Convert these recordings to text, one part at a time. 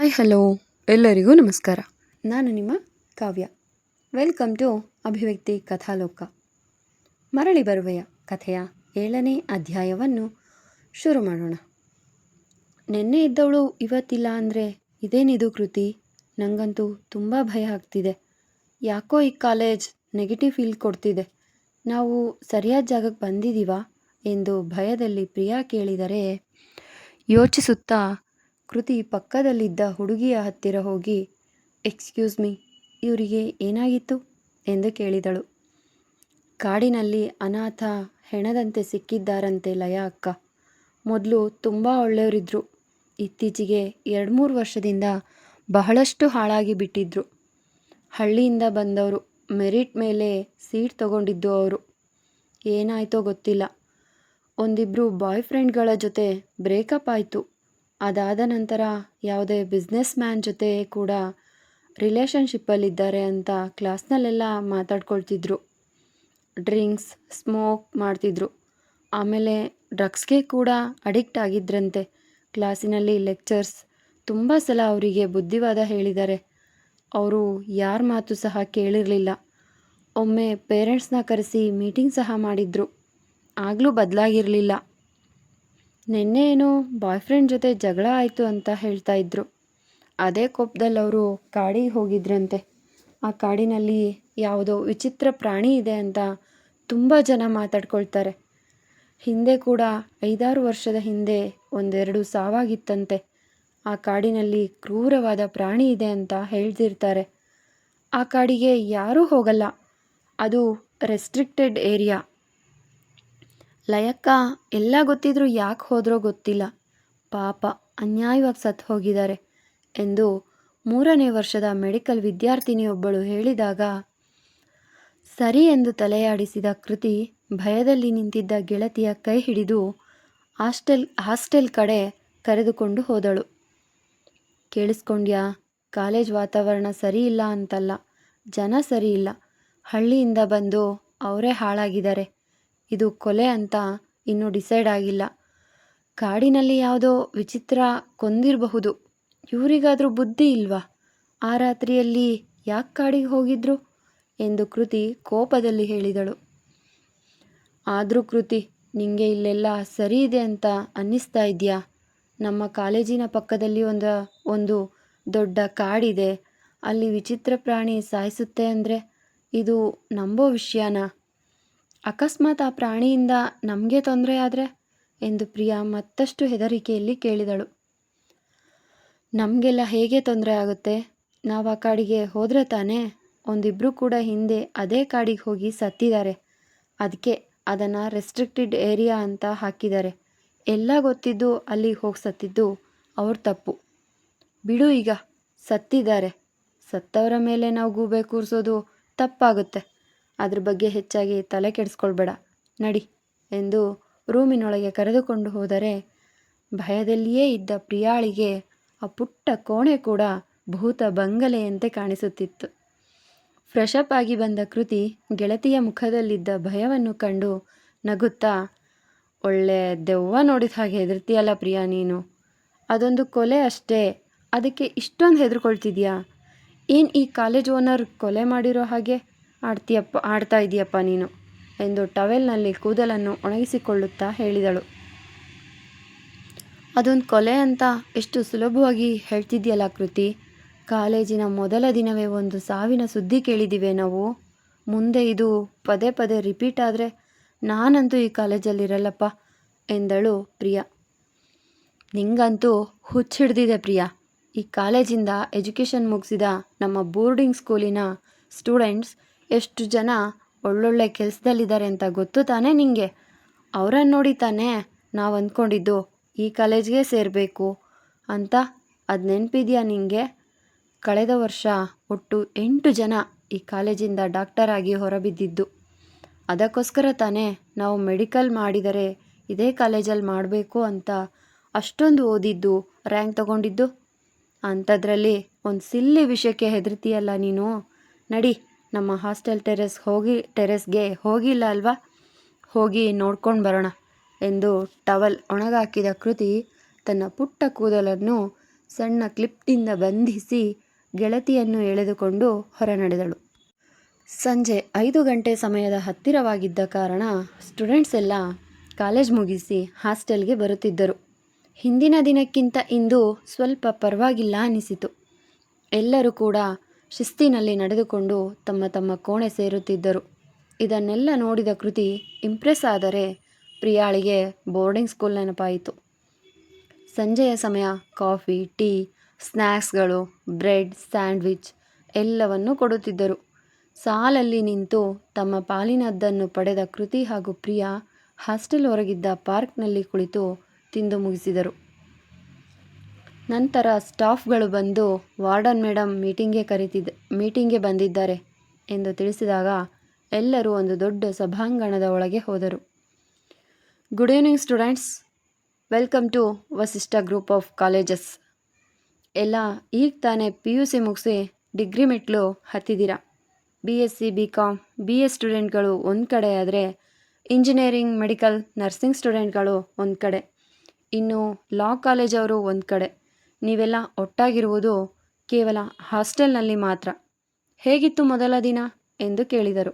Hi hello ಎಲ್ಲರಿಗೂ ನಮಸ್ಕಾರ. ನಾನು ನಿಮ್ಮ ಕಾವ್ಯ. ವೆಲ್ಕಮ್ ಟು ಅಭಿವ್ಯಕ್ತಿ ಕಥಾಲೋಕ. ಮರಳಿ ಬರುವೆಯ ಕಥೆಯ 7ನೇ ಅಧ್ಯಾಯವನ್ನು ಶುರು ಮಾಡೋಣ. ನೆನ್ನೆ ಇದ್ದವಳು ಇವತ್ತಿಲ್ಲ ಅಂದರೆ ಇದೇನಿದು ಕೃತಿ? ನನಗಂತೂ ತುಂಬ ಭಯ ಆಗ್ತಿದೆ. ಯಾಕೋ ಈ ಕಾಲೇಜ್ ನೆಗೆಟಿವ್ ಫೀಲ್ ಕೊಡ್ತಿದೆ. ನಾವು ಸರಿಯಾದ ಜಾಗಕ್ಕೆ ಬಂದಿದ್ದೀವಾ ಎಂದು ಭಯದಲ್ಲಿ ಪ್ರಿಯಾ ಕೇಳಿದರೆ, ಯೋಚಿಸುತ್ತಾ ಕೃತಿ ಪಕ್ಕದಲ್ಲಿದ್ದ ಹುಡುಗಿಯ ಹತ್ತಿರ ಹೋಗಿ, ಎಕ್ಸ್ಕ್ಯೂಸ್ ಮೀ, ಇವರಿಗೆ ಏನಾಗಿತ್ತು ಎಂದು ಕೇಳಿದಳು. ಕಾಡಿನಲ್ಲಿ ಅನಾಥ ಹೆಣದಂತೆ ಸಿಕ್ಕಿದ್ದಾರಂತೆ ಲಯ ಅಕ್ಕ. ಮೊದಲು ತುಂಬ ಒಳ್ಳೆಯವರಿದ್ದರು. ಇತ್ತೀಚೆಗೆ 2-3 ವರ್ಷದಿಂದ ಬಹಳಷ್ಟು ಹಾಳಾಗಿ ಬಿಟ್ಟಿದ್ರು. ಹಳ್ಳಿಯಿಂದ ಬಂದವರು, ಮೆರಿಟ್ ಮೇಲೆ ಸೀಟ್ ತಗೊಂಡಿದ್ದು ಅವರು. ಏನಾಯ್ತೋ ಗೊತ್ತಿಲ್ಲ. ಒಂದಿಬ್ಬರು ಬಾಯ್ ಫ್ರೆಂಡ್ಗಳ ಜೊತೆ ಬ್ರೇಕಪ್ ಆಯಿತು. ಅದಾದ ನಂತರ ಯಾವುದೇ ಬಿಸ್ನೆಸ್ ಮ್ಯಾನ್ ಜೊತೆ ಕೂಡ ರಿಲೇಷನ್ಶಿಪ್ಪಲ್ಲಿದ್ದಾರೆ ಅಂತ ಕ್ಲಾಸ್ನಲ್ಲೆಲ್ಲ ಮಾತಾಡ್ಕೊಳ್ತಿದ್ರು. ಡ್ರಿಂಕ್ಸ್, ಸ್ಮೋಕ್ ಮಾಡ್ತಿದ್ರು. ಆಮೇಲೆ ಡ್ರಗ್ಸ್ಗೆ ಕೂಡ ಅಡಿಕ್ಟ್ ಆಗಿದ್ರಂತೆ. ಕ್ಲಾಸಿನಲ್ಲಿ ಲೆಕ್ಚರ್ಸ್ ತುಂಬ ಸಲ ಅವರಿಗೆ ಬುದ್ಧಿವಾದ ಹೇಳಿದ್ದಾರೆ. ಅವರು ಯಾರ ಮಾತು ಸಹ ಕೇಳಿರಲಿಲ್ಲ. ಒಮ್ಮೆ ಪೇರೆಂಟ್ಸ್ನ ಕರೆಸಿ ಮೀಟಿಂಗ್ ಸಹ ಮಾಡಿದ್ರು. ಆಗಲೂ ಬದಲಾಗಿರಲಿಲ್ಲ. ನಿನ್ನೆ ಏನೋ ಬಾಯ್ ಫ್ರೆಂಡ್ ಜೊತೆ ಜಗಳ ಆಯಿತು ಅಂತ ಹೇಳ್ತಾ ಇದ್ರು. ಅದೇ ಕೋಪದಲ್ಲಿ ಅವರು ಕಾಡಿಗೆ ಹೋಗಿದ್ರಂತೆ. ಆ ಕಾಡಿನಲ್ಲಿ ಯಾವುದೋ ವಿಚಿತ್ರ ಪ್ರಾಣಿ ಇದೆ ಅಂತ ತುಂಬ ಜನ ಮಾತಾಡ್ಕೊಳ್ತಾರೆ. ಹಿಂದೆ ಕೂಡ 5-6 ವರ್ಷದ ಹಿಂದೆ 1-2 ಸಾವಾಗಿತ್ತಂತೆ. ಆ ಕಾಡಿನಲ್ಲಿ ಕ್ರೂರವಾದ ಪ್ರಾಣಿ ಇದೆ ಅಂತ ಹೇಳ್ತಿರ್ತಾರೆ. ಆ ಕಾಡಿಗೆ ಯಾರೂ ಹೋಗಲ್ಲ. ಅದು ರೆಸ್ಟ್ರಿಕ್ಟೆಡ್ ಏರಿಯಾ. ಲಯಕ್ಕ ಎಲ್ಲ ಗೊತ್ತಿದ್ರೂ ಯಾಕೆ ಹೋದ್ರೋ ಗೊತ್ತಿಲ್ಲ. ಪಾಪ ಅನ್ಯಾಯವಾಗಿ ಸತ್ತು ಹೋಗಿದ್ದಾರೆ ಎಂದು 3ನೇ ವರ್ಷದ ಮೆಡಿಕಲ್ ವಿದ್ಯಾರ್ಥಿನಿಯೊಬ್ಬಳು ಹೇಳಿದಾಗ, ಸರಿ ಎಂದು ತಲೆಯಾಡಿಸಿದ ಕೃತಿ ಭಯದಲ್ಲಿ ನಿಂತಿದ್ದ ಗೆಳತಿಯ ಕೈ ಹಿಡಿದು ಹಾಸ್ಟೆಲ್ ಕಡೆ ಕರೆದುಕೊಂಡು ಹೋದಳು. ಕೇಳಿಸ್ಕೊಂಡ್ಯಾ? ಕಾಲೇಜ್ ವಾತಾವರಣ ಸರಿ ಇಲ್ಲ ಅಂತಲ್ಲ, ಜನ ಸರಿ ಇಲ್ಲ. ಹಳ್ಳಿಯಿಂದ ಬಂದು ಅವರೇ ಹಾಳಾಗಿದ್ದಾರೆ. ಇದು ಕೊಲೆ ಅಂತ ಇನ್ನೂ ಡಿಸೈಡ್ ಆಗಿಲ್ಲ. ಕಾಡಿನಲ್ಲಿ ಯಾವುದೋ ವಿಚಿತ್ರ ಕೊಂದಿರಬಹುದು. ಇವರಿಗಾದರೂ ಬುದ್ಧಿ ಇಲ್ವಾ? ಆ ರಾತ್ರಿಯಲ್ಲಿ ಯಾಕೆ ಕಾಡಿಗೆ ಹೋಗಿದ್ರು ಎಂದು ಕೃತಿ ಕೋಪದಲ್ಲಿ ಹೇಳಿದಳು. ಆದರೂ ಕೃತಿ, ನಿಂಗೆ ಇಲ್ಲೆಲ್ಲ ಸರಿ ಇದೆ ಅಂತ ಅನ್ನಿಸ್ತಾ ಇದೆಯಾ? ನಮ್ಮ ಕಾಲೇಜಿನ ಪಕ್ಕದಲ್ಲಿ ಒಂದು ದೊಡ್ಡ ಕಾಡಿದೆ. ಅಲ್ಲಿ ವಿಚಿತ್ರ ಪ್ರಾಣಿ ಸಾಯಿಸುತ್ತೆ ಅಂದರೆ ಇದು ನಂಬೋ ವಿಷಯನಾ? ಅಕಸ್ಮಾತ್ ಆ ಪ್ರಾಣಿಯಿಂದ ನಮಗೆ ತೊಂದರೆ ಆದರೆ ಎಂದು ಪ್ರಿಯಾ ಮತ್ತಷ್ಟು ಹೆದರಿಕೆಯಲ್ಲಿ ಕೇಳಿದಳು. ನಮಗೆಲ್ಲ ಹೇಗೆ ತೊಂದರೆ ಆಗುತ್ತೆ? ನಾವು ಆ ಕಾಡಿಗೆ ಹೋದರೆ ತಾನೇ? ಒಂದಿಬ್ಬರು ಕೂಡ ಹಿಂದೆ ಅದೇ ಕಾಡಿಗೆ ಹೋಗಿ ಸತ್ತಿದ್ದಾರೆ. ಅದಕ್ಕೆ ಅದನ್ನು ರೆಸ್ಟ್ರಿಕ್ಟೆಡ್ ಏರಿಯಾ ಅಂತ ಹಾಕಿದ್ದಾರೆ. ಎಲ್ಲ ಗೊತ್ತಿದ್ದು ಅಲ್ಲಿಗೆ ಹೋಗಿ ಸತ್ತಿದ್ದು ಅವ್ರ ತಪ್ಪು. ಬಿಡು, ಈಗ ಸತ್ತಿದ್ದಾರೆ. ಸತ್ತವರ ಮೇಲೆ ನಾವು ಗೂಬೆ ಕೂರಿಸೋದು ತಪ್ಪಾಗುತ್ತೆ. ಅದ್ರ ಬಗ್ಗೆ ಹೆಚ್ಚಾಗಿ ತಲೆ ಕೆಡಿಸ್ಕೊಳ್ಬೇಡ, ನಡಿ ಎಂದು ರೂಮಿನೊಳಗೆ ಕರೆದುಕೊಂಡು ಹೋದರೆ, ಭಯದಲ್ಲಿಯೇ ಇದ್ದ ಪ್ರಿಯಾಳಿಗೆ ಆ ಪುಟ್ಟ ಕೋಣೆ ಕೂಡ ಭೂತ ಬಂಗಲೆಯಂತೆ ಕಾಣಿಸುತ್ತಿತ್ತು. ಫ್ರೆಶಪ್ ಆಗಿ ಬಂದ ಕೃತಿ ಗೆಳತಿಯ ಮುಖದಲ್ಲಿದ್ದ ಭಯವನ್ನು ಕಂಡು ನಗುತ್ತಾ, ಒಳ್ಳೆ ದೆವ್ವ ನೋಡಿದ ಹಾಗೆ ಹೆದರ್ತೀಯಲ್ಲ ಪ್ರಿಯಾ ನೀನು. ಅದೊಂದು ಕೊಲೆ ಅಷ್ಟೇ, ಅದಕ್ಕೆ ಇಷ್ಟೊಂದು ಹೆದರ್ಕೊಳ್ತಿದ್ಯಾ? ಏನು ಈ ಕಾಲೇಜ್ ಓನರ್ ಕೊಲೆ ಮಾಡಿರೋ ಹಾಗೆ ಆಡ್ತಾ ಇದೆಯಪ್ಪ ನೀನು ಎಂದು ಟವೆಲ್ನಲ್ಲಿ ಕೂದಲನ್ನು ಒಣಗಿಸಿಕೊಳ್ಳುತ್ತಾ ಹೇಳಿದಳು. ಅದೊಂದು ಕೊಲೆ ಅಂತ ಎಷ್ಟು ಸುಲಭವಾಗಿ ಹೇಳ್ತಿದ್ಯಲ್ಲ ಕೃತಿ. ಕಾಲೇಜಿನ ಮೊದಲ ದಿನವೇ ಒಂದು ಸಾವಿನ ಸುದ್ದಿ ಕೇಳಿದ್ದೀವಿ ನಾವು. ಮುಂದೆ ಇದು ಪದೇ ಪದೇ ರಿಪೀಟ್ ಆದರೆ ನಾನಂತೂ ಈ ಕಾಲೇಜಲ್ಲಿರಲ್ಲಪ್ಪ ಎಂದಳು ಪ್ರಿಯಾ. ನಿಂಗಂತೂ ಹುಚ್ಚಿಡ್ದಿದೆ ಪ್ರಿಯಾ. ಈ ಕಾಲೇಜಿಂದ ಎಜುಕೇಷನ್ ಮುಗಿಸಿದ ನಮ್ಮ ಬೋರ್ಡಿಂಗ್ ಸ್ಕೂಲಿನ ಸ್ಟೂಡೆಂಟ್ಸ್ ಎಷ್ಟು ಜನ ಒಳ್ಳೊಳ್ಳೆ ಕೆಲಸದಲ್ಲಿದ್ದಾರೆ ಅಂತ ಗೊತ್ತು ತಾನೇ ನಿಂಗೆ? ಅವರನ್ನು ನೋಡಿ ತಾನೇ ನಾವು ಅಂದ್ಕೊಂಡಿದ್ದು ಈ ಕಾಲೇಜ್ಗೆ ಸೇರಬೇಕು ಅಂತ. ಅದು ನೆನಪಿದೆಯಾ ನಿಂಗೆ? ಕಳೆದ ವರ್ಷ ಒಟ್ಟು 8 ಜನ ಈ ಕಾಲೇಜಿಂದ ಡಾಕ್ಟರ್ ಆಗಿ ಹೊರಬಿದ್ದಿದ್ದು. ಅದಕ್ಕೋಸ್ಕರ ತಾನೇ ನಾವು ಮೆಡಿಕಲ್ ಮಾಡಿದರೆ ಇದೇ ಕಾಲೇಜಲ್ಲಿ ಮಾಡಬೇಕು ಅಂತ ಅಷ್ಟೊಂದು ಓದಿದ್ದು, ರ್ಯಾಂಕ್ ತಗೊಂಡಿದ್ದು. ಅಂಥದ್ರಲ್ಲಿ ಒಂದು ಸಿಲ್ಲಿ ವಿಷಯಕ್ಕೆ ಹೆದರ್ತೀಯಲ್ಲ ನೀನು. ನಡಿ, ನಮ್ಮ ಹಾಸ್ಟೆಲ್ ಟೆರೆಸ್ಗೆ ಹೋಗಿಲ್ಲ ಅಲ್ವಾ, ಹೋಗಿ ನೋಡ್ಕೊಂಡು ಬರೋಣ ಎಂದು ಟವಲ್ ಒಣಗಾಕಿದ ಕೃತಿ ತನ್ನ ಪುಟ್ಟ ಕೂದಲನ್ನು ಸಣ್ಣ ಕ್ಲಿಪ್ನಿಂದ ಬಂಧಿಸಿ ಗೆಳತಿಯನ್ನು ಎಳೆದುಕೊಂಡು ಹೊರ ನಡೆದಳು. ಸಂಜೆ 5 ಗಂಟೆ ಸಮಯದ ಹತ್ತಿರವಾಗಿದ್ದ ಕಾರಣ ಸ್ಟೂಡೆಂಟ್ಸ್ ಎಲ್ಲ ಕಾಲೇಜ್ ಮುಗಿಸಿ ಹಾಸ್ಟೆಲ್ಗೆ ಬರುತ್ತಿದ್ದರು. ಹಿಂದಿನ ದಿನಕ್ಕಿಂತ ಇಂದು ಸ್ವಲ್ಪ ಪರವಾಗಿಲ್ಲ ಅನಿಸಿತು. ಎಲ್ಲರೂ ಕೂಡ ಶಿಸ್ತಿನಲ್ಲಿ ನಡೆದುಕೊಂಡು ತಮ್ಮ ತಮ್ಮ ಕೋಣೆ ಸೇರುತ್ತಿದ್ದರು. ಇದನ್ನೆಲ್ಲ ನೋಡಿದ ಕೃತಿ ಇಂಪ್ರೆಸ್ ಆದರೆ ಪ್ರಿಯಾಳಿಗೆ ಬೋರ್ಡಿಂಗ್ ಸ್ಕೂಲ್ ನೆನಪಾಯಿತು. ಸಂಜೆಯ ಸಮಯ ಕಾಫಿ, ಟೀ, ಸ್ನ್ಯಾಕ್ಸ್ಗಳು, ಬ್ರೆಡ್, ಸ್ಯಾಂಡ್ವಿಚ್ ಎಲ್ಲವನ್ನೂ ಕೊಡುತ್ತಿದ್ದರು. ಸಾಲಲ್ಲಿ ನಿಂತು ತಮ್ಮ ಪಾಲಿನದ್ದನ್ನು ಪಡೆದ ಕೃತಿ ಹಾಗೂ ಪ್ರಿಯಾ ಹಾಸ್ಟೆಲ್ ಹೊರಗಿದ್ದ ಪಾರ್ಕ್ನಲ್ಲಿ ಕುಳಿತು ತಿಂದು ಮುಗಿಸಿದರು. ನಂತರ ಸ್ಟಾಫ್ಗಳು ಬಂದು ವಾರ್ಡನ್ ಮೇಡಮ್ ಮೀಟಿಂಗ್ಗೆ ಬಂದಿದ್ದಾರೆ ಎಂದು ತಿಳಿಸಿದಾಗ ಎಲ್ಲರೂ ಒಂದು ದೊಡ್ಡ ಸಭಾಂಗಣದ ಒಳಗೆ ಹೋದರು. Good evening students, welcome to Vasishtha group of colleges. ಎಲ್ಲ ಈಗ ತಾನೇ PUC ಮುಗಿಸಿ ಡಿಗ್ರಿ ಮೆಟ್ಲು ಹತ್ತಿದ್ದೀರಾ. BSc, BCom, BA ಸ್ಟೂಡೆಂಟ್ಗಳು ಒಂದು ಕಡೆ ಆದರೆ ಇಂಜಿನಿಯರಿಂಗ್, ಮೆಡಿಕಲ್, ನರ್ಸಿಂಗ್ ಸ್ಟೂಡೆಂಟ್ಗಳು ಒಂದು ಕಡೆ, ಇನ್ನು ಲಾ ಕಾಲೇಜವರು ಒಂದು ಕಡೆ. ನೀವೆಲ್ಲ ಒಟ್ಟಾಗಿರುವುದು ಕೇವಲ ಹಾಸ್ಟೆಲ್ನಲ್ಲಿ ಮಾತ್ರ. ಹೇಗಿತ್ತು ಮೊದಲ ದಿನ ಎಂದು ಕೇಳಿದರು.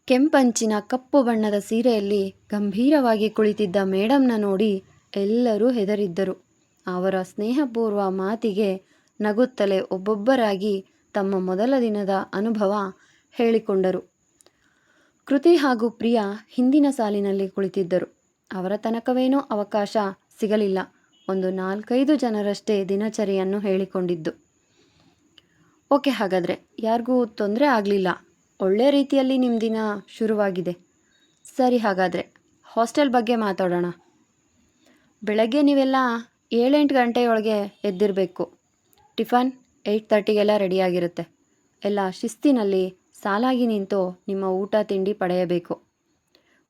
ಕೆಂಪಂಚಿನ ಕಪ್ಪು ಬಣ್ಣದ ಸೀರೆಯಲ್ಲಿ ಗಂಭೀರವಾಗಿ ಕುಳಿತಿದ್ದ ಮೇಡಮ್ನ ನೋಡಿ ಎಲ್ಲರೂ ಹೆದರಿದ್ದರು. ಅವರ ಸ್ನೇಹಪೂರ್ವ ಮಾತಿಗೆ ನಗುತ್ತಲೇ ಒಬ್ಬೊಬ್ಬರಾಗಿ ತಮ್ಮ ಮೊದಲ ದಿನದ ಅನುಭವ ಹೇಳಿಕೊಂಡರು. ಕೃತಿ ಹಾಗೂ ಪ್ರಿಯಾ ಹಿಂದಿನ ಸಾಲಿನಲ್ಲಿ ಕುಳಿತಿದ್ದರು. ಅವರ ತನಕವೇನೂ ಅವಕಾಶ ಸಿಗಲಿಲ್ಲ. ಒಂದು 4-5 ಜನರಷ್ಟೇ ದಿನಚರಿಯನ್ನು ಹೇಳಿಕೊಂಡಿದ್ದು. ಓಕೆ, ಹಾಗಾದರೆ ಯಾರಿಗೂ ತೊಂದರೆ ಆಗಲಿಲ್ಲ. ಒಳ್ಳೆಯ ರೀತಿಯಲ್ಲಿ ನಿಮ್ಮ ದಿನ ಶುರುವಾಗಿದೆ. ಸರಿ, ಹಾಗಾದರೆ ಹಾಸ್ಟೆಲ್ ಬಗ್ಗೆ ಮಾತಾಡೋಣ. ಬೆಳಗ್ಗೆ ನೀವೆಲ್ಲ 7-8 ಗಂಟೆಯೊಳಗೆ ಎದ್ದಿರಬೇಕು. ಟಿಫನ್ 8:30ಗೆಲ್ಲ ರೆಡಿಯಾಗಿರುತ್ತೆ. ಎಲ್ಲ ಶಿಸ್ತಿನಲ್ಲಿ ಸಾಲಾಗಿ ನಿಂತು ನಿಮ್ಮ ಊಟ ತಿಂಡಿ ಪಡೆಯಬೇಕು.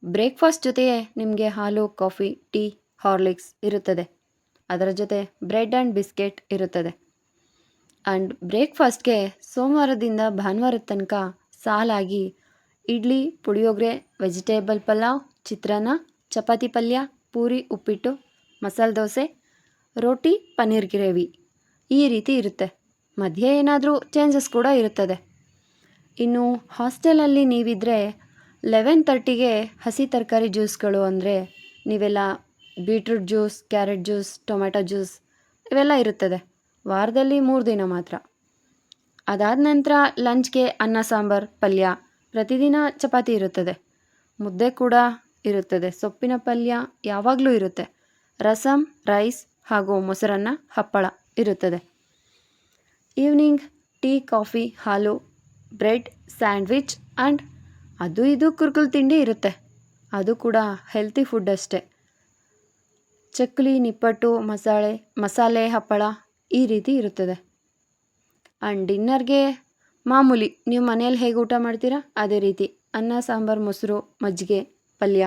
ಬ್ರೇಕ್ಫಾಸ್ಟ್ ಜೊತೆಯೇ ನಿಮಗೆ ಹಾಲು, ಕಾಫಿ, ಟೀ, ಹಾರ್ಲಿಕ್ಸ್ ಇರುತ್ತದೆ. ಅದರ ಜೊತೆ ಬ್ರೆಡ್ ಆ್ಯಂಡ್ ಬಿಸ್ಕೆಟ್ ಇರುತ್ತದೆ. ಆ್ಯಂಡ್ ಬ್ರೇಕ್ಫಾಸ್ಟ್ಗೆ ಸೋಮವಾರದಿಂದ ಭಾನುವಾರದ ತನಕ ಸಾಲಾಗಿ ಇಡ್ಲಿ, ಪುಳಿಯೋಗರೆ, ವೆಜಿಟೇಬಲ್ ಪಲಾವ್, ಚಿತ್ರಾನ್ನ, ಚಪಾತಿ ಪಲ್ಯ, ಪೂರಿ, ಉಪ್ಪಿಟ್ಟು, ಮಸಾಲೆ ದೋಸೆ, ರೋಟಿ, ಪನ್ನೀರ್ ಗ್ರೇವಿ ಈ ರೀತಿ ಇರುತ್ತೆ. ಮಧ್ಯೆ ಏನಾದರೂ ಚೇಂಜಸ್ ಕೂಡ ಇರುತ್ತದೆ. ಇನ್ನು ಹಾಸ್ಟೆಲಲ್ಲಿ ನೀವಿದ್ದರೆ 11:30ಗೆ ಹಸಿ ತರಕಾರಿ ಜ್ಯೂಸ್ಗಳು, ಅಂದರೆ ನೀವೆಲ್ಲ beetroot juice, carrot juice, tomato juice ಇವೆಲ್ಲ ಇರುತ್ತದೆ. ವಾರದಲ್ಲಿ 3 ದಿನ ಮಾತ್ರ. ಅದಾದ ನಂತರ ಲಂಚ್ಗೆ ಅನ್ನ, ಸಾಂಬಾರು, ಪಲ್ಯ, ಪ್ರತಿದಿನ ಚಪಾತಿ ಇರುತ್ತದೆ. ಮುದ್ದೆ ಕೂಡ ಇರುತ್ತದೆ. ಸೊಪ್ಪಿನ ಪಲ್ಯ ಯಾವಾಗಲೂ ಇರುತ್ತೆ. ರಸಮ್, ರೈಸ್ ಹಾಗೂ ಮೊಸರನ್ನ, ಹಪ್ಪಳ ಇರುತ್ತದೆ. ಈವ್ನಿಂಗ್ ಟೀ, ಕಾಫಿ, ಹಾಲು, ಬ್ರೆಡ್, ಸ್ಯಾಂಡ್ವಿಚ್ ಆ್ಯಂಡ್ ಅದು ಇದು ಕುರುಕುಲು ತಿಂಡಿ ಇರುತ್ತೆ. ಅದು ಕೂಡ ಹೆಲ್ತಿ ಫುಡ್ ಅಷ್ಟೇ. ಚಕ್ಕುಲಿ, ನಿಪ್ಪಟ್ಟು, ಮಸಾಲೆ ಹಪ್ಪಳ ಈ ರೀತಿ ಇರುತ್ತದೆ. ಆ್ಯಂಡ್ ಡಿನ್ನರ್ಗೆ ಮಾಮೂಲಿ ನೀವು ಮನೆಯಲ್ಲಿ ಹೇಗೆ ಊಟ ಮಾಡ್ತೀರಾ ಅದೇ ರೀತಿ ಅನ್ನ, ಸಾಂಬಾರು, ಮೊಸರು, ಮಜ್ಜಿಗೆ, ಪಲ್ಯ,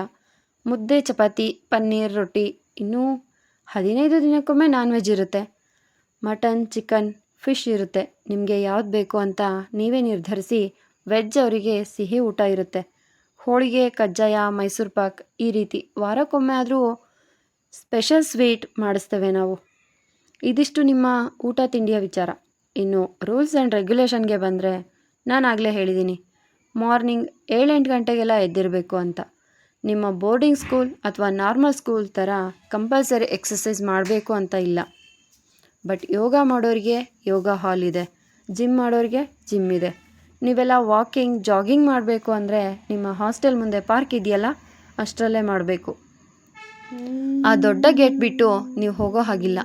ಮುದ್ದೆ, ಚಪಾತಿ, ಪನ್ನೀರ್, ರೊಟ್ಟಿ. ಇನ್ನೂ 15 ದಿನಕ್ಕೊಮ್ಮೆ ನಾನ್ ವೆಜ್ ಇರುತ್ತೆ. ಮಟನ್, ಚಿಕನ್, ಫಿಶ್ ಇರುತ್ತೆ. ನಿಮಗೆ ಯಾವ್ದು ಬೇಕು ಅಂತ ನೀವೇ ನಿರ್ಧರಿಸಿ. ವೆಜ್ ಅವರಿಗೆ ಸಿಹಿ ಊಟ ಇರುತ್ತೆ. ಹೋಳಿಗೆ, ಕಜ್ಜಾಯ, ಮೈಸೂರು ಪಾಕ್ ಈ ರೀತಿ ವಾರಕ್ಕೊಮ್ಮೆ ಆದರೂ ಸ್ಪೆಷಲ್ ಸ್ವೀಟ್ ಮಾಡಿಸ್ತೇವೆ ನಾವು. ಇದಿಷ್ಟು ನಿಮ್ಮ ಊಟ ತಿಂಡಿಯ ವಿಚಾರ. ಇನ್ನು ರೂಲ್ಸ್ ಆ್ಯಂಡ್ ರೆಗ್ಯುಲೇಷನ್ಗೆ ಬಂದರೆ, ನಾನು ಆಗಲೇ ಹೇಳಿದ್ದೀನಿ, ಮಾರ್ನಿಂಗ್ 7-8 ಗಂಟೆಗೆಲ್ಲ ಎದ್ದಿರಬೇಕು ಅಂತ. ನಿಮ್ಮ ಬೋರ್ಡಿಂಗ್ ಸ್ಕೂಲ್ ಅಥವಾ ನಾರ್ಮಲ್ ಸ್ಕೂಲ್ ಥರ ಕಂಪಲ್ಸರಿ ಎಕ್ಸಸೈಸ್ ಮಾಡಬೇಕು ಅಂತ ಇಲ್ಲ. ಬಟ್ ಯೋಗ ಮಾಡೋರಿಗೆ ಯೋಗ ಹಾಲ್ ಇದೆ, ಜಿಮ್ ಮಾಡೋರಿಗೆ ಜಿಮ್ ಇದೆ. ನೀವೆಲ್ಲ ವಾಕಿಂಗ್, ಜಾಗಿಂಗ್ ಮಾಡಬೇಕು ಅಂದರೆ ನಿಮ್ಮ ಹಾಸ್ಟೆಲ್ ಮುಂದೆ ಪಾರ್ಕ್ ಇದೆಯಲ್ಲ, ಅಷ್ಟರಲ್ಲೇ ಮಾಡಬೇಕು. ಆ ದೊಡ್ಡ ಗೇಟ್ ಬಿಟ್ಟು ನೀವು ಹೋಗೋ ಹಾಗಿಲ್ಲ.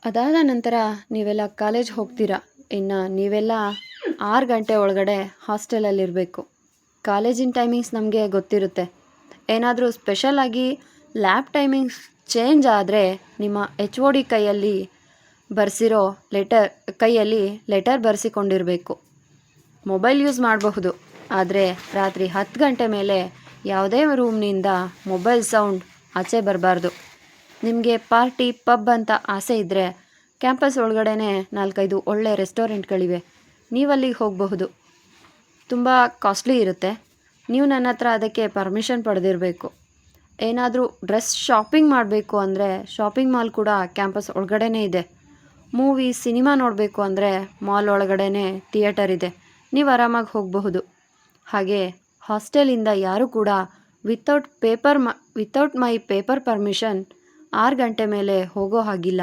ಅದಾದ ನಂತರ ನೀವೆಲ್ಲ ಕಾಲೇಜ್ ಹೋಗ್ತೀರಾ. ಇನ್ನು ನೀವೆಲ್ಲ 6 ಗಂಟೆ ಒಳಗಡೆ ಹಾಸ್ಟೆಲಲ್ಲಿರಬೇಕು. ಕಾಲೇಜಿನ ಟೈಮಿಂಗ್ಸ್ ನಮಗೆ ಗೊತ್ತಿರುತ್ತೆ. ಏನಾದರೂ ಸ್ಪೆಷಲಾಗಿ ಲ್ಯಾಬ್ ಟೈಮಿಂಗ್ಸ್ ಚೇಂಜ್ ಆದರೆ ನಿಮ್ಮ HOD ಕೈಯಲ್ಲಿ ಲೆಟರ್ ಬರೆಸಿಕೊಂಡಿರಬೇಕು. ಮೊಬೈಲ್ ಯೂಸ್ ಮಾಡಬಹುದು, ಆದರೆ ರಾತ್ರಿ 10 ಗಂಟೆ ಮೇಲೆ ಯಾವುದೇ ರೂಮ್ನಿಂದ ಮೊಬೈಲ್ ಸೌಂಡ್ ಆಚೆ ಬರಬಾರ್ದು. ನಿಮಗೆ ಪಾರ್ಟಿ, ಪಬ್ ಅಂತ ಆಸೆ ಇದ್ದರೆ ಕ್ಯಾಂಪಸ್ ಒಳಗಡೆನೇ 4-5 ಒಳ್ಳೆ ರೆಸ್ಟೋರೆಂಟ್ಗಳಿವೆ. ನೀವಲ್ಲಿಗೆ ಹೋಗಬಹುದು. ತುಂಬ ಕಾಸ್ಟ್ಲಿ ಇರುತ್ತೆ. ನೀವು ನನ್ನ ಹತ್ರ ಅದಕ್ಕೆ ಪರ್ಮಿಷನ್ ಪಡೆದಿರಬೇಕು. ಏನಾದರೂ ಡ್ರೆಸ್ ಶಾಪಿಂಗ್ ಮಾಡಬೇಕು ಅಂದರೆ ಶಾಪಿಂಗ್ ಮಾಲ್ ಕೂಡ ಕ್ಯಾಂಪಸ್ ಒಳಗಡೆನೇ ಇದೆ. ಮೂವಿ ಸಿನಿಮಾ ನೋಡಬೇಕು ಅಂದರೆ ಮಾಲ್ ಒಳಗಡೆನೇ ಥಿಯೇಟರ್ ಇದೆ, ನೀವು ಆರಾಮಾಗಿ ಹೋಗಬಹುದು. ಹಾಗೆ ಹಾಸ್ಟೆಲಿಂದ ಯಾರೂ ಕೂಡ ವಿತೌಟ್ ಮೈ ಪೇಪರ್ ಪರ್ಮಿಷನ್ 6 ಗಂಟೆ ಮೇಲೆ ಹೋಗೋ ಹಾಗಿಲ್ಲ.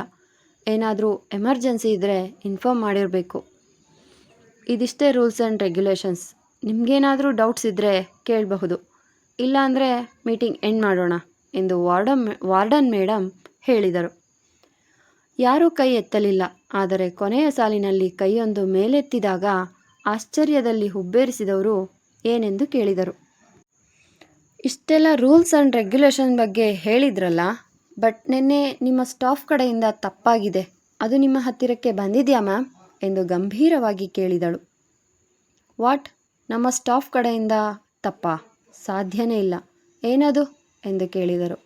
ಏನಾದರೂ ಎಮರ್ಜೆನ್ಸಿ ಇದ್ದರೆ ಇನ್ಫಾರ್ಮ್ ಮಾಡಿರಬೇಕು. ಇದಿಷ್ಟೇ ರೂಲ್ಸ್ ಆ್ಯಂಡ್ ರೆಗ್ಯುಲೇಷನ್ಸ್. ನಿಮಗೇನಾದರೂ ಡೌಟ್ಸ್ ಇದ್ದರೆ ಕೇಳಬಹುದು, ಇಲ್ಲಾಂದರೆ ಮೀಟಿಂಗ್ ಎಂಡ್ ಮಾಡೋಣ ಎಂದು ವಾರ್ಡನ್ ಮೇಡಮ್ ಹೇಳಿದರು. ಯಾರೂ ಕೈ ಎತ್ತಲಿಲ್ಲ. ಆದರೆ ಕೊನೆಯ ಸಾಲಿನಲ್ಲಿ ಕೈಯೊಂದು ಮೇಲೆತ್ತಿದಾಗ ಆಶ್ಚರ್ಯದಲ್ಲಿ ಹುಬ್ಬೇರಿಸಿದವರು ಏನೆಂದು ಕೇಳಿದರು. ಇಷ್ಟೆಲ್ಲ ರೂಲ್ಸ್ ಆ್ಯಂಡ್ ರೆಗ್ಯುಲೇಷನ್ ಬಗ್ಗೆ ಹೇಳಿದ್ರಲ್ಲ, ಬಟ್ ನಿನ್ನೆ ನಿಮ್ಮ ಸ್ಟಾಫ್ ಕಡೆಯಿಂದ ತಪ್ಪಾಗಿದೆ, ಅದು ನಿಮ್ಮ ಹತ್ತಿರಕ್ಕೆ ಬಂದಿದೆಯಾ ಮ್ಯಾಮ್ ಎಂದು ಗಂಭೀರವಾಗಿ ಕೇಳಿದಳು. ವಾಟ್? ನಮ್ಮ ಸ್ಟಾಫ್ ಕಡೆಯಿಂದ ತಪ್ಪಾ? ಸಾಧ್ಯನೇ ಇಲ್ಲ. ಏನದು ಎಂದು ಕೇಳಿದರು.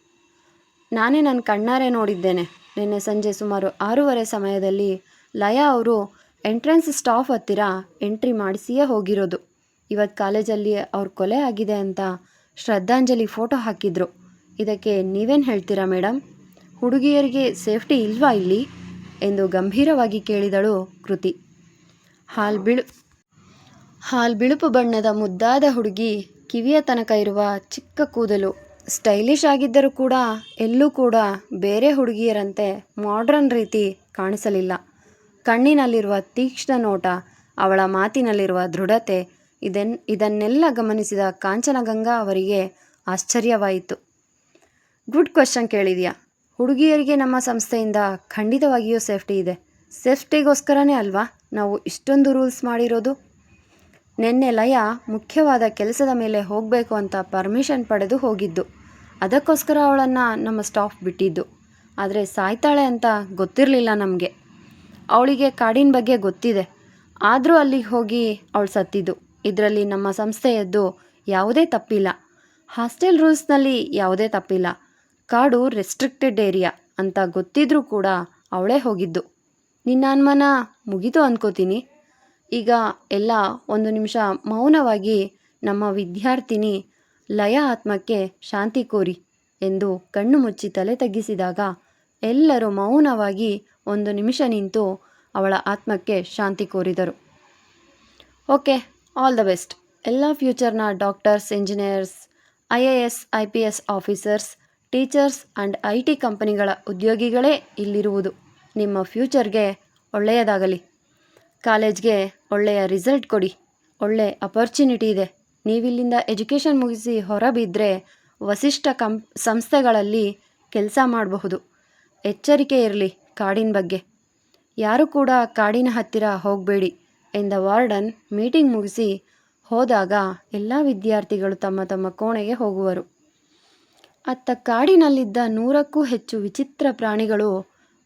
ನಾನೇ ನನ್ನ ಕಣ್ಣಾರೆ ನೋಡಿದ್ದೇನೆ. ನಿನ್ನೆ ಸಂಜೆ ಸುಮಾರು 6:30 ಸಮಯದಲ್ಲಿ ಲಯಾ ಅವರು ಎಂಟ್ರೆನ್ಸ್ ಸ್ಟಾಫ್ ಹತ್ತಿರ ಎಂಟ್ರಿ ಮಾಡಿಸಿಯೇ ಹೋಗಿರೋದು. ಇವತ್ತು ಕಾಲೇಜಲ್ಲಿ ಅವ್ರ ಕೊಲೆ ಆಗಿದೆ ಅಂತ ಶ್ರದ್ಧಾಂಜಲಿ ಫೋಟೋ ಹಾಕಿದ್ರು. ಇದಕ್ಕೆ ನೀವೇನು ಹೇಳ್ತೀರಾ ಮೇಡಮ್? ಹುಡುಗಿಯರಿಗೆ ಸೇಫ್ಟಿ ಇಲ್ವಾ ಇಲ್ಲಿ ಎಂದು ಗಂಭೀರವಾಗಿ ಕೇಳಿದಳು ಕೃತಿ. ಬಿಳುಪು ಬಣ್ಣದ ಮುದ್ದಾದ ಹುಡುಗಿ, ಕಿವಿಯ ತನಕ ಇರುವ ಚಿಕ್ಕ ಕೂದಲು, ಸ್ಟೈಲಿಶ್ ಆಗಿದ್ದರೂ ಕೂಡ ಎಲ್ಲೂ ಕೂಡ ಬೇರೆ ಹುಡುಗಿಯರಂತೆ ಮಾಡ್ರನ್ ರೀತಿ ಕಾಣಿಸಲಿಲ್ಲ. ಕಣ್ಣಿನಲ್ಲಿರುವ ತೀಕ್ಷ್ಣ ನೋಟ, ಅವಳ ಮಾತಿನಲ್ಲಿರುವ ದೃಢತೆ, ಇದನ್ನೆಲ್ಲ ಗಮನಿಸಿದ ಕಾಂಚನಗಂಗಾ ಅವರಿಗೆ ಆಶ್ಚರ್ಯವಾಯಿತು. Good question ಕೇಳಿದ್ಯಾ. ಹುಡುಗಿಯರಿಗೆ ನಮ್ಮ ಸಂಸ್ಥೆಯಿಂದ ಖಂಡಿತವಾಗಿಯೂ ಸೇಫ್ಟಿ ಇದೆ. ಸೇಫ್ಟಿಗೋಸ್ಕರನೇ ಅಲ್ವಾ ನಾವು ಇಷ್ಟೊಂದು ರೂಲ್ಸ್ ಮಾಡಿರೋದು. ನಿನ್ನೆ ಲಯ ಮುಖ್ಯವಾದ ಕೆಲಸದ ಮೇಲೆ ಹೋಗಬೇಕು ಅಂತ ಪರ್ಮಿಷನ್ ಪಡೆದು ಹೋಗಿದ್ದು. ಅದಕ್ಕೋಸ್ಕರ ಅವಳನ್ನು ನಮ್ಮ ಸ್ಟಾಫ್ ಬಿಟ್ಟಿದ್ದು. ಆದರೆ ಸಾಯ್ತಾಳೆ ಅಂತ ಗೊತ್ತಿರಲಿಲ್ಲ ನಮಗೆ. ಅವಳಿಗೆ ಕಾಡಿನ ಬಗ್ಗೆ ಗೊತ್ತಿದೆ, ಆದರೂ ಅಲ್ಲಿಗೆ ಹೋಗಿ ಅವಳು ಸತ್ತಿದ್ದು. ಇದರಲ್ಲಿ ನಮ್ಮ ಸಂಸ್ಥೆಯದ್ದು ಯಾವುದೇ ತಪ್ಪಿಲ್ಲ. ಹಾಸ್ಟೆಲ್ ರೂಲ್ಸ್ನಲ್ಲಿ ಯಾವುದೇ ತಪ್ಪಿಲ್ಲ. ಕಾಡು ರೆಸ್ಟ್ರಿಕ್ಟೆಡ್ ಏರಿಯಾ ಅಂತ ಗೊತ್ತಿದ್ರೂ ಕೂಡ ಅವಳೇ ಹೋಗಿದ್ದು. ನಿನ್ನ ಅನುಮಾನ ಮುಗಿತು ಅನ್ಕೋತೀನಿ. ಈಗ ಎಲ್ಲ ಒಂದು ನಿಮಿಷ ಮೌನವಾಗಿ ನಮ್ಮ ವಿದ್ಯಾರ್ಥಿನಿ ಲಯ ಆತ್ಮಕ್ಕೆ ಶಾಂತಿ ಕೋರಿ ಎಂದು ಕಣ್ಣು ಮುಚ್ಚಿ ತಲೆ ತಗ್ಗಿಸಿದಾಗ ಎಲ್ಲರೂ ಮೌನವಾಗಿ 1 ನಿಮಿಷ ನಿಂತು ಅವಳ ಆತ್ಮಕ್ಕೆ ಶಾಂತಿ ಕೋರಿದರು. Okay, all the best. ಎಲ್ಲ ಫ್ಯೂಚರ್ನ doctors, engineers, IAS, IPS officers, teachers and IT ಕಂಪನಿಗಳ ಉದ್ಯೋಗಿಗಳೇ ಇಲ್ಲಿರುವುದು. ನಿಮ್ಮ ಫ್ಯೂಚರ್ಗೆ ಒಳ್ಳೆಯದಾಗಲಿ. ಕಾಲೇಜ್ಗೆ ಒಳ್ಳೆಯ ರಿಸಲ್ಟ್ ಕೊಡಿ. ಒಳ್ಳೆ ಅಪರ್ಚುನಿಟಿ ಇದೆ. ನೀವಿಲ್ಲಿಂದ ಎಜುಕೇಷನ್ ಮುಗಿಸಿ ಹೊರಬಿದ್ದರೆ ವಸಿಷ್ಠ ಸಂಸ್ಥೆಗಳಲ್ಲಿ ಕೆಲಸ ಮಾಡಬಹುದು. ಎಚ್ಚರಿಕೆ ಇರಲಿ ಕಾಡಿನ ಬಗ್ಗೆ. ಯಾರೂ ಕೂಡ ಕಾಡಿನ ಹತ್ತಿರ ಹೋಗಬೇಡಿ ಎಂದ ವಾರ್ಡನ್ ಮೀಟಿಂಗ್ ಮುಗಿಸಿ ಹೋದಾಗ ಎಲ್ಲ ವಿದ್ಯಾರ್ಥಿಗಳು ತಮ್ಮ ತಮ್ಮ ಕೋಣೆಗೆ ಹೋಗುವರು. ಅತ್ತ ಕಾಡಿನಲ್ಲಿದ್ದ 100ಕ್ಕೂ ಹೆಚ್ಚು ವಿಚಿತ್ರ ಪ್ರಾಣಿಗಳು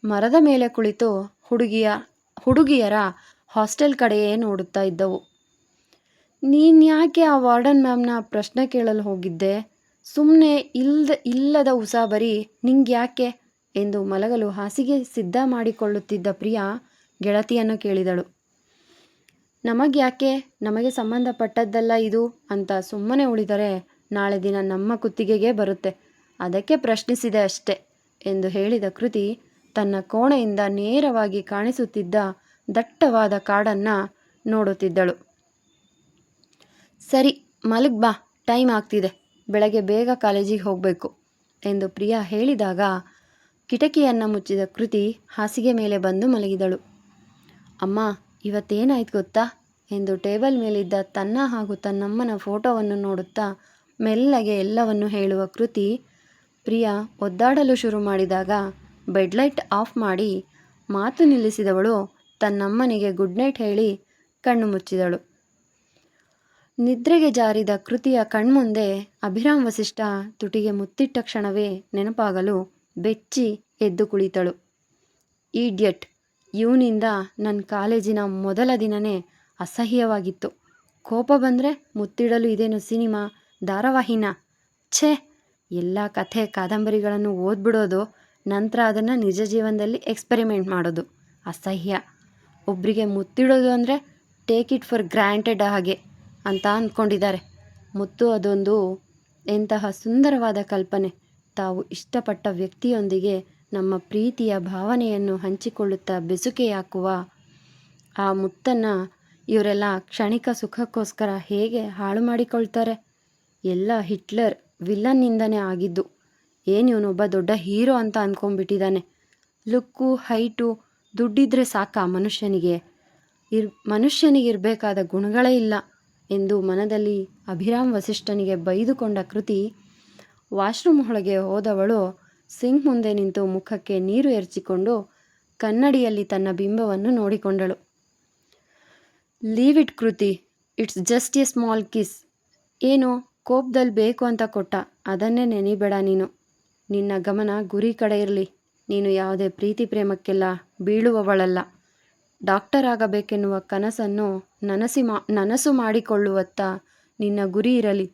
ಮರದ ಮೇಲೆ ಕುಳಿತು ಹುಡುಗಿಯರ ಹಾಸ್ಟೆಲ್ ಕಡೆಯೇ ನೋಡುತ್ತಾ ಇದ್ದವು. ನೀನು ಯಾಕೆ ಆ ವಾರ್ಡನ್ ಮ್ಯಾಮ್ನ ಪ್ರಶ್ನೆ ಕೇಳಲು ಹೋಗಿದ್ದೆ? ಸುಮ್ಮನೆ ಇಲ್ಲದ ಉಸಾಬರಿ ನಿಂಗೆ ಯಾಕೆ ಎಂದು ಮಲಗಲು ಹಾಸಿಗೆ ಸಿದ್ಧ ಮಾಡಿಕೊಳ್ಳುತ್ತಿದ್ದ ಪ್ರಿಯಾ ಗೆಳತಿಯನ್ನು ಕೇಳಿದಳು. ನಮಗ್ಯಾಕೆ, ನಮಗೆ ಸಂಬಂಧಪಟ್ಟದ್ದಲ್ಲ ಇದು ಅಂತ ಸುಮ್ಮನೆ ಉಳಿದರೆ ನಾಳೆ ದಿನ ನಮ್ಮ ಕುತ್ತಿಗೆಗೆ ಬರುತ್ತೆ. ಅದಕ್ಕೆ ಪ್ರಶ್ನಿಸಿದೆ ಅಷ್ಟೆ ಎಂದು ಹೇಳಿದ ಕೃತಿ ತನ್ನ ಕೋಣೆಯಿಂದ ನೇರವಾಗಿ ಕಾಣಿಸುತ್ತಿದ್ದ ದಟ್ಟವಾದ ಕಾಡನ್ನು ನೋಡುತ್ತಿದ್ದಳು. ಸರಿ, ಮಲಗ್ ಬಾ, ಟೈಮ್ ಆಗ್ತಿದೆ, ಬೆಳಗ್ಗೆ ಬೇಗ ಕಾಲೇಜಿಗೆ ಹೋಗಬೇಕು ಎಂದು ಪ್ರಿಯಾ ಹೇಳಿದಾಗ ಕಿಟಕಿಯನ್ನು ಮುಚ್ಚಿದ ಕೃತಿ ಹಾಸಿಗೆ ಮೇಲೆ ಬಂದು ಮಲಗಿದಳು. ಅಮ್ಮ, ಇವತ್ತೇನಾಯ್ತು ಗೊತ್ತಾ ಎಂದು ಟೇಬಲ್ ಮೇಲಿದ್ದ ತನ್ನ ಹಾಗೂ ತನ್ನಮ್ಮನ ಫೋಟೋವನ್ನು ನೋಡುತ್ತಾ ಮೆಲ್ಲಗೆ ಎಲ್ಲವನ್ನು ಹೇಳುವ ಕೃತಿ ಪ್ರಿಯಾ ಒದ್ದಾಡಲು ಶುರು ಮಾಡಿದಾಗ ಬೆಡ್ಲೈಟ್ ಆಫ್ ಮಾಡಿ ಮಾತು ನಿಲ್ಲಿಸಿದವಳು ತನ್ನಮ್ಮನಿಗೆ ಗುಡ್ ನೈಟ್ ಹೇಳಿ ಕಣ್ಣು ಮುಚ್ಚಿದಳು. ನಿದ್ರೆಗೆ ಜಾರಿದ ಕೃತಿಯ ಕಣ್ಮುಂದೆ ಅಭಿರಾಮ್ ವಸಿಷ್ಠ ತುಟಿಗೆ ಮುತ್ತಿಟ್ಟ ಕ್ಷಣವೇ ನೆನಪಾಗಲು ಬೆಚ್ಚಿ ಎದ್ದು ಕುಳಿತಳು. ಈಡಿಯಟ್, ಇವನಿಂದ ನನ್ನ ಕಾಲೇಜಿನ ಮೊದಲ ದಿನವೇ ಅಸಹ್ಯವಾಗಿತ್ತು. ಕೋಪ ಬಂದರೆ ಮುತ್ತಿಡಲು ಇದೇನು ಸಿನಿಮಾ, ಧಾರಾವಾಹಿನ? ಛೇ, ಎಲ್ಲ ಕಥೆ ಕಾದಂಬರಿಗಳನ್ನು ಓದ್ಬಿಡೋದು, ನಂತರ ಅದನ್ನು ನಿಜ ಜೀವನದಲ್ಲಿ ಎಕ್ಸ್ಪೆರಿಮೆಂಟ್ ಮಾಡೋದು. ಅಸಹ್ಯ. ಒಬ್ಬರಿಗೆ ಮುತ್ತಿಡೋದು ಅಂದರೆ ಟೇಕ್ ಇಟ್ ಫಾರ್ ಗ್ರಾಂಟೆಡ್ ಹಾಗೆ ಅಂತ ಅಂದ್ಕೊಂಡಿದ್ದಾರೆ. ಮುತ್ತು ಅದೊಂದು ಎಂತಹ ಸುಂದರವಾದ ಕಲ್ಪನೆ. ತಾವು ಇಷ್ಟಪಟ್ಟ ವ್ಯಕ್ತಿಯೊಂದಿಗೆ ನಮ್ಮ ಪ್ರೀತಿಯ ಭಾವನೆಯನ್ನು ಹಂಚಿಕೊಳ್ಳುತ್ತಾ ಬೆಸುಗೆಯಾಕುವ ಆ ಮುತ್ತನ್ನು ಇವರೆಲ್ಲ ಕ್ಷಣಿಕ ಸುಖಕ್ಕೋಸ್ಕರ ಹೇಗೆ ಹಾಳು ಮಾಡಿಕೊಳ್ತಾರೆ. ಎಲ್ಲ ಹಿಟ್ಲರ್ ವಿಲ್ಲನ್ನಿಂದನೇ ಆಗಿದ್ದು. ಏನು ಇವನೊಬ್ಬ ದೊಡ್ಡ ಹೀರೋ ಅಂತ ಅಂದ್ಕೊಂಡ್ಬಿಟ್ಟಿದ್ದಾನೆ. ಲುಕ್ಕು, ಹೈಟು, ದುಡ್ಡಿದ್ರೆ ಸಾಕಾ ಮನುಷ್ಯನಿಗೆ? ಮನುಷ್ಯನಿಗಿರಬೇಕಾದ ಗುಣಗಳೇ ಇಲ್ಲ ಎಂದು ಮನದಲ್ಲಿ ಅಭಿರಾಮ್ ವಸಿಷ್ಠನಿಗೆ ಬೈದುಕೊಂಡ ಕೃತಿ ವಾಶ್ರೂಮ್ ಒಳಗೆ ಹೋದವಳು ಸಿಂಕ್ ಮುಂದೆ ನಿಂತು ಮುಖಕ್ಕೆ ನೀರು ಎರಚಿಕೊಂಡು ಕನ್ನಡಿಯಲ್ಲಿ ತನ್ನ ಬಿಂಬವನ್ನು ನೋಡಿಕೊಂಡಳು. ಲೀವ್ ಇಟ್ ಕೃತಿ, it's just A small kiss. ಏನು ಕೋಪದಲ್ಲಿ ಬೇಕು ಅಂತ ಕೊಟ್ಟ, ಅದನ್ನೇ ನೆನಿಬೇಡ ನೀನು. ನಿನ್ನ ಗಮನ ಗುರಿ ಕಡೆ ಇರಲಿ. ನೀನು ಯಾವುದೇ ಪ್ರೀತಿ ಪ್ರೇಮಕ್ಕೆಲ್ಲ ಬೀಳುವವಳಲ್ಲ. ಡಾಕ್ಟರ್ ಆಗಬೇಕೆನ್ನುವ ಕನಸನ್ನು ನನಸು ಮಾಡಿಕೊಳ್ಳುವತ್ತ ನಿನ್ನ ಗುರಿ ಇರಲಿ.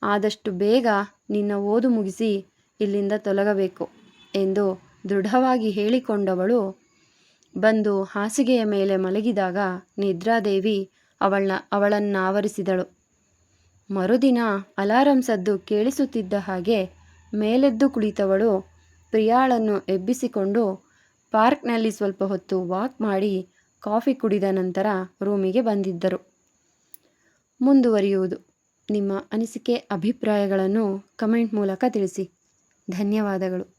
ಆದಷ್ಟು ಬೇಗ ನಿನ್ನ ಓದು ಮುಗಿಸಿ ಇಲ್ಲಿಂದ ತೊಲಗಬೇಕು ಎಂದು ದೃಢವಾಗಿ ಹೇಳಿಕೊಂಡವಳು ಬಂದು ಹಾಸಿಗೆಯ ಮೇಲೆ ಮಲಗಿದಾಗ ನಿದ್ರಾದೇವಿ ಅವಳನ್ನಾವರಿಸಿದಳು. ಮರುದಿನ ಅಲಾರಂ ಸದ್ದು ಕೇಳಿಸುತ್ತಿದ್ದ ಹಾಗೆ ಮೇಲೆದ್ದು ಕುಳಿತವಳು ಪ್ರಿಯಾಳನ್ನು ಎಬ್ಬಿಸಿಕೊಂಡು ಪಾರ್ಕ್ನಲ್ಲಿ ಸ್ವಲ್ಪ ಹೊತ್ತು ವಾಕ್ ಮಾಡಿ ಕಾಫಿ ಕುಡಿದ ನಂತರ ರೂಮಿಗೆ ಬಂದಿದ್ದರು. ಮುಂದುವರಿಯುವುದು. ನಿಮ್ಮ ಅನಿಸಿಕೆ ಅಭಿಪ್ರಾಯಗಳನ್ನು ಕಮೆಂಟ್ ಮೂಲಕ ತಿಳಿಸಿ. ಧನ್ಯವಾದಗಳು.